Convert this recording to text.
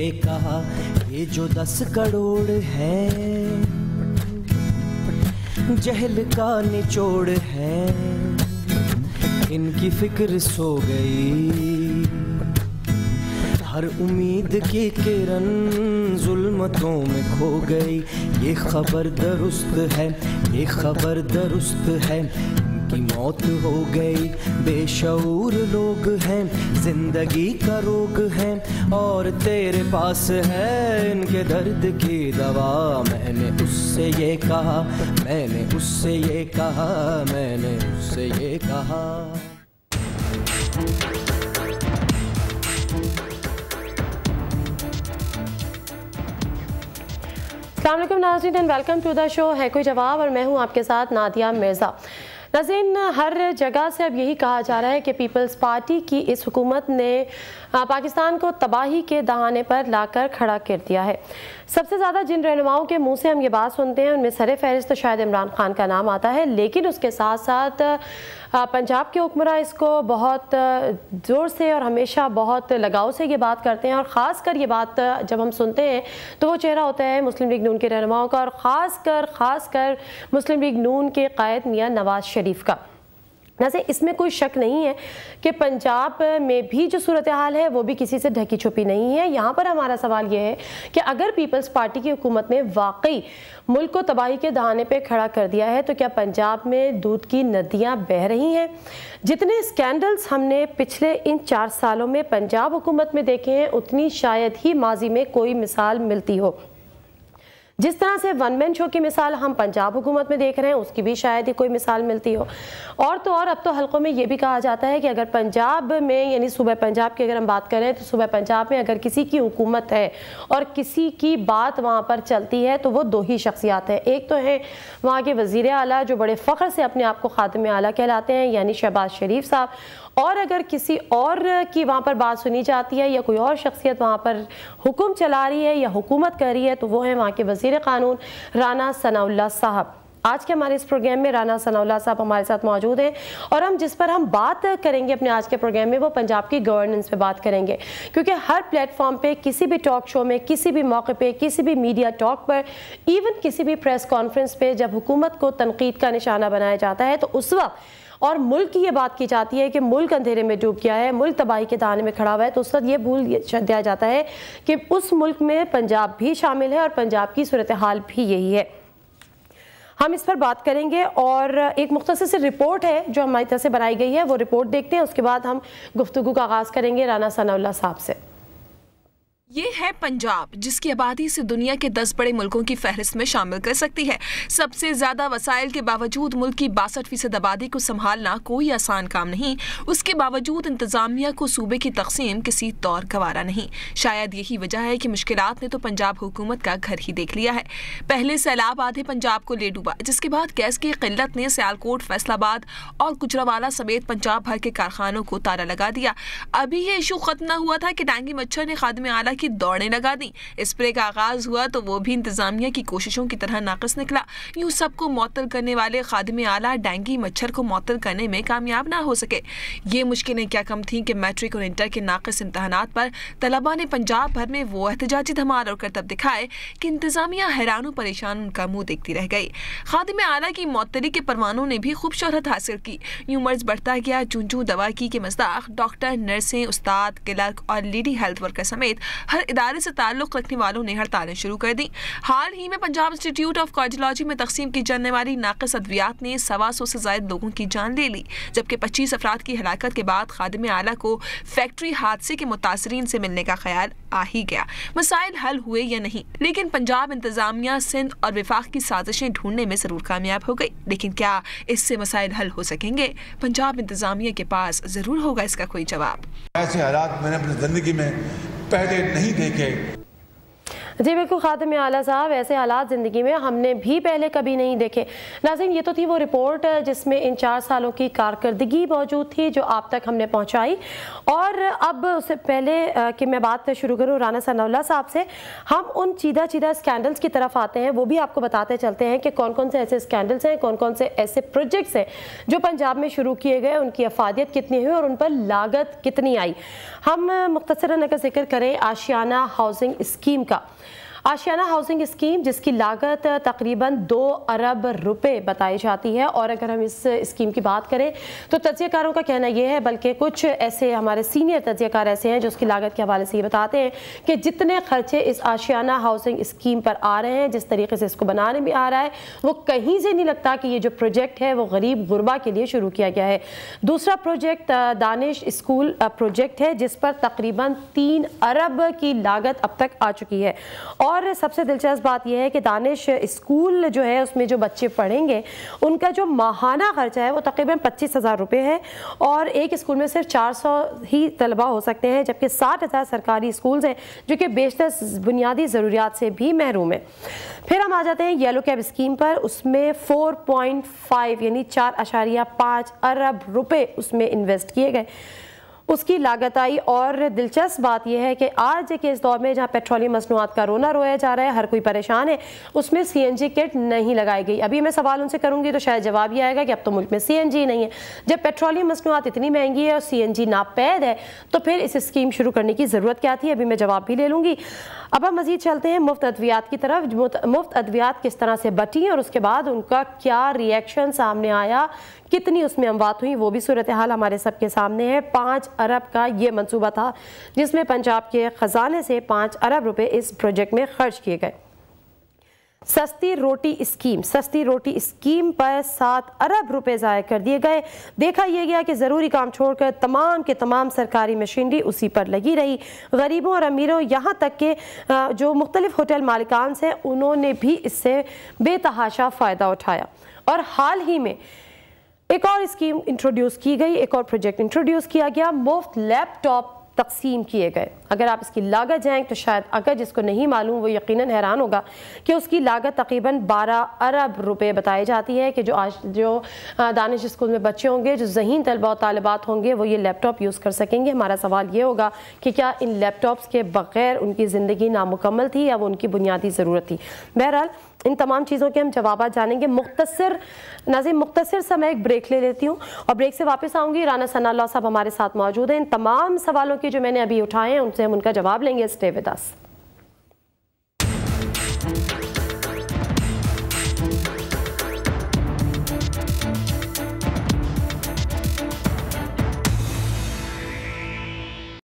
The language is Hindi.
ये कहा, ये जो 10 करोड़ है जहल का निचोड़ है, इनकी फिक्र सो गई, हर उम्मीद की किरण जुल्मतों में खो गई। ये खबर दुरुस्त है, ये खबर दुरुस्त है, इनकी मौत हो गई। बेशऊर लोग हैं, जिंदगी का रोग है, और तेरे पास है इनके दर्द की दवा। मैंने उससे ये कहा, मैंने उससे ये कहा, मैंने उससे ये कहा। अस्सलाम वालेकुम नाज़रीन and welcome to the show है कोई जवाब, और मैं हूं आपके साथ नादिया मिर्ज़ा। नाज़रीन, हर जगह से अब यही कहा जा रहा है कि पीपल्स पार्टी की इस हुकूमत ने पाकिस्तान को तबाही के दहाने पर लाकर खड़ा कर दिया है। सबसे ज़्यादा जिन रहनुमाओं के मुंह से हम ये बात सुनते हैं उनमें सर फहरिस्त तो शायद इमरान खान का नाम आता है, लेकिन उसके साथ साथ पंजाब के हुक्मरां इसको बहुत ज़ोर से और हमेशा बहुत लगाव से ये बात करते हैं, और ख़ास कर ये बात जब हम सुनते हैं तो वो चेहरा होता है मुस्लिम लीग नून के रहनुमाओं का, और ख़ास कर मुस्लिम लीग नून के कायद मियाँ नवाज शरीफ का। वैसे इसमें कोई शक नहीं है कि पंजाब में भी जो सूरत हाल है वो भी किसी से ढकी छुपी नहीं है। यहाँ पर हमारा सवाल ये है कि अगर पीपल्स पार्टी की हुकूमत ने वाकई मुल्क को तबाही के दहाने पे खड़ा कर दिया है तो क्या पंजाब में दूध की नदियाँ बह रही हैं? जितने स्कैंडल्स हमने पिछले इन 4 सालों में पंजाब हुकूमत में देखे हैं उतनी शायद ही माजी में कोई मिसाल मिलती हो। जिस तरह से वन मैन शो की मिसाल हम पंजाब हुकूमत में देख रहे हैं उसकी भी शायद ही कोई मिसाल मिलती हो। और तो और अब तो हल्कों में ये भी कहा जाता है कि अगर पंजाब में यानी सूबा पंजाब की अगर हम बात करें तो सूबा पंजाब में अगर किसी की हुकूमत है और किसी की बात वहाँ पर चलती है तो वो 2 ही शख्सियात हैं। एक तो है वहाँ के वज़ीर आला जो बड़े फ़ख्र से अपने आप को खादिम आला कहलाते हैं यानी शहबाज शरीफ साहब, और अगर किसी और की वहाँ पर बात सुनी जाती है या कोई और शख्सियत वहाँ पर हुक्म चला रही है या हुकूमत कर रही है तो वो है वहाँ के वज़ीर क़ानून राना सनाउल्लाह साहब। आज के हमारे इस प्रोग्राम में राना सनाउल्लाह साहब हमारे साथ मौजूद हैं, और हम जिस पर हम बात करेंगे अपने आज के प्रोग्राम में वो पंजाब की गवर्नेंस पे बात करेंगे, क्योंकि हर प्लेटफॉर्म पे किसी भी टॉक शो में किसी भी मौके पे किसी भी मीडिया टॉक पर इवन किसी भी प्रेस कॉन्फ्रेंस पे जब हुकूमत को तनकीद का निशाना बनाया जाता है तो उस वक्त और मुल्क की ये बात की जाती है कि मुल्क अंधेरे में डूब गया है, मुल्क तबाही के दाने में खड़ा हुआ है, तो उस वक्त ये भूल दिया जाता है कि उस मुल्क में पंजाब भी शामिल है और पंजाब की सूरत हाल भी यही है। हम इस पर बात करेंगे और एक मुख्तसर सी रिपोर्ट है जो हमारी तरफ से बनाई गई है, वो रिपोर्ट देखते हैं, उसके बाद हम गुफ्तगू का आगाज़ करेंगे राना सनाउल्लाह साहब से। ये है पंजाब, जिसकी आबादी से दुनिया के 10 बड़े मुल्कों की फहरिस्त में शामिल कर सकती है। सबसे ज्यादा वसाइल के बावजूद मुल्क की 62% आबादी को संभालना कोई आसान काम नहीं। उसके बावजूद इंतजामिया को सूबे की तकसीम किसी तौर गवारा नहीं। शायद यही वजह है कि मुश्किलात ने तो पंजाब हुकूमत का घर ही देख लिया है। पहले सैलाब आधे पंजाब को ले डूबा, जिसके बाद गैस की किल्लत ने सियालकोट, फैसलाबाद और गुजरावाला समेत पंजाब भर के कारखानों को ताला लगा दिया। अभी ये इशू खत्म न हुआ था कि डेंगू मच्छर ने खादिम आला की दौड़ें लगा दी। स्प्रे का आगाज हुआ तो वो भी इंतजामिया की कोशिशों की तरह नाकस निकला। यूं सबको मुअत्तल करने वाले खादिम आला डेंगू मच्छर को मुअत्तल करने में कामयाब ना हो सके। ये मुश्किलें क्या कम थीं कि मैट्रिक और इंटर के नाकस इम्तहानात पर तलबा ने पंजाब भर में वो एहतजाजी धमाल और करतब दिखाए कि इंतजामिया हैरान परेशान उनका मुंह देखती रह गई। खादिम आला की मुअत्तली के परवानों ने भी खूब शोहरत हासिल की। यूं मर्ज बढ़ता गया, चूं दवा की के मज़दाक डॉक्टर, नर्सें, उस्ताद, क्लर्क और लेडी हेल्थ वर्कर समेत हर इदारे से ताल्लुक रखने वालों ने हड़तालें शुरू कर दी। हाल ही में पंजाब इंस्टीट्यूट ऑफ कार्डियोलॉजी में तकसीम की जाने वाली नाकस अद्वियात ने 125 से ज़ायद लोगों की जान ले ली, जबकि 25 अफराद की हलाकत के बाद खादिम आला को फैक्ट्री हादसे के मुतासरीन से मिलने का ख्याल आ ही गया। मसाइल हल हुए या नहीं, लेकिन पंजाब इंतजामिया, सिंध और विफाक की साजिशें ढूंढने में जरूर कामयाब हो गई। लेकिन क्या इससे मसाइल हल हो सकेंगे? पंजाब इंतजामिया के पास जरूर होगा इसका कोई जवाब। ऐसे हालात मैंने अपनी जिंदगी में पहले नहीं देखे। जी बिल्कुल खातिम आला साहब, ऐसे हालात ज़िंदगी में हमने भी पहले कभी नहीं देखे। नाज़रीन, ये तो थी वो रिपोर्ट जिसमें इन 4 सालों की कारकर्दगी मौजूद थी जो आप तक हमने पहुंचाई। और अब उससे पहले कि मैं बात शुरू करूं राना सनाउल्लाह साहब से, हम उन चीदा स्कैंडल्स की तरफ आते हैं, वो भी आपको बताते चलते हैं कि कौन कौन से ऐसे स्कैंडल्स हैं, कौन कौन से ऐसे प्रोजेक्ट्स हैं जो पंजाब में शुरू किए गए, उनकी अफादियत कितनी हुई और उन पर लागत कितनी आई। हम मुख्तसरन अगर जिक्र करें आशियाना हाउसिंग स्कीम का, आशियाना हाउसिंग स्कीम जिसकी लागत तकरीबन 2 अरब रुपए बताई जाती है। और अगर हम इस स्कीम की बात करें तो तज्ज़ियाकारों का कहना यह है, बल्कि कुछ ऐसे हमारे सीनियर तज्ज़ियाकार ऐसे हैं जो उसकी लागत के हवाले से ये बताते हैं कि जितने खर्चे इस आशियाना हाउसिंग स्कीम पर आ रहे हैं, जिस तरीके से इसको बनाने में आ रहा है, वो कहीं से नहीं लगता कि ये जो प्रोजेक्ट है वो गरीब गुरबा के लिए शुरू किया गया है। दूसरा प्रोजेक्ट दानिश स्कूल प्रोजेक्ट है जिस पर तकरीबन 3 अरब की लागत अब तक आ चुकी है। और सबसे दिलचस्प बात यह है कि दानिश स्कूल जो है उसमें जो बच्चे पढ़ेंगे उनका जो माहाना खर्चा है वो तकरीबन 25,000 रुपये है और एक स्कूल में सिर्फ 400 ही तलबा हो सकते हैं, जबकि 60,000 सरकारी स्कूल्स हैं जो कि बेशतर बुनियादी ज़रूरियात से भी महरूम है। फिर हम आ जाते हैं येलो कैब स्कीम पर, उसमें 4.5 यानी 4.5 अरब रुपये उसमें इन्वेस्ट किए गए, उसकी लागत आई। और दिलचस्प बात यह है कि आज के इस दौर में जहाँ पेट्रोलियम मसनूआत का रोना रोया जा रहा है, हर कोई परेशान है, उसमें CNG किट नहीं लगाई गई। अभी मैं सवाल उनसे करूंगी तो शायद जवाब ये आएगा कि अब तो मुल्क में CNG नहीं है। जब पेट्रोलियम मसनूआत इतनी महंगी है और CNG नापैद है तो फिर इस स्कीम शुरू करने की ज़रूरत क्या थी, अभी मैं जवाब भी ले लूँगी। अब हम मज़ीद चलते हैं मुफ्त अद्वियात की तरफ। मुफ्त अद्वियात किस तरह से बटी और उसके बाद उनका क्या रिएक्शन सामने आया, कितनी उसमें अमवात हुई, वो भी सूरत हाल हमारे सबके सामने है। 5 अरब का ये मंसूबा था जिसमें पंजाब के ख़जाने से 5 अरब रुपए इस प्रोजेक्ट में खर्च किए गए। सस्ती रोटी स्कीम पर 7 अरब रुपए ज़ाया कर दिए गए। देखा यह गया कि ज़रूरी काम छोड़कर तमाम के तमाम सरकारी मशीनरी उसी पर लगी रही। गरीबों और अमीरों यहाँ तक के जो मुख्तलिफ होटल मालिकान से उन्होंने भी इससे बेतहाशा फ़ायदा उठाया। और हाल ही में एक और स्कीम इंट्रोड्यूस की गई, एक और प्रोजेक्ट इंट्रोड्यूस किया गया, मुफ्त लैपटॉप तकसीम किए गए। अगर आप इसकी लागत जाएँ तो शायद अगर जिसको नहीं मालूम वो यकीनन हैरान होगा कि उसकी लागत तकरीबन 12 अरब रुपए बताई जाती है कि जो दानिश स्कूल में बच्चे होंगे, जो ज़हीन तलबा और तालिबात होंगे, वो ये लैपटॉप यूज़ कर सकेंगे। हमारा सवाल ये होगा कि क्या इन लैपटॉप्स के बग़ैर उनकी ज़िंदगी नामुकम्मल थी या वो उनकी बुनियादी ज़रूरत थी। बहरहाल इन तमाम चीज़ों के हम जवाब जानेंगे। मुख्तसर सा मैं एक ब्रेक ले लेती हूँ और ब्रेक से वापस आऊँगी। राना सनाउल्लाह साहब हमारे साथ मौजूद हैं। इन तमाम सवालों की जो मैंने अभी उठाए हैं उनसे हम उनका जवाब लेंगे। Stay with us.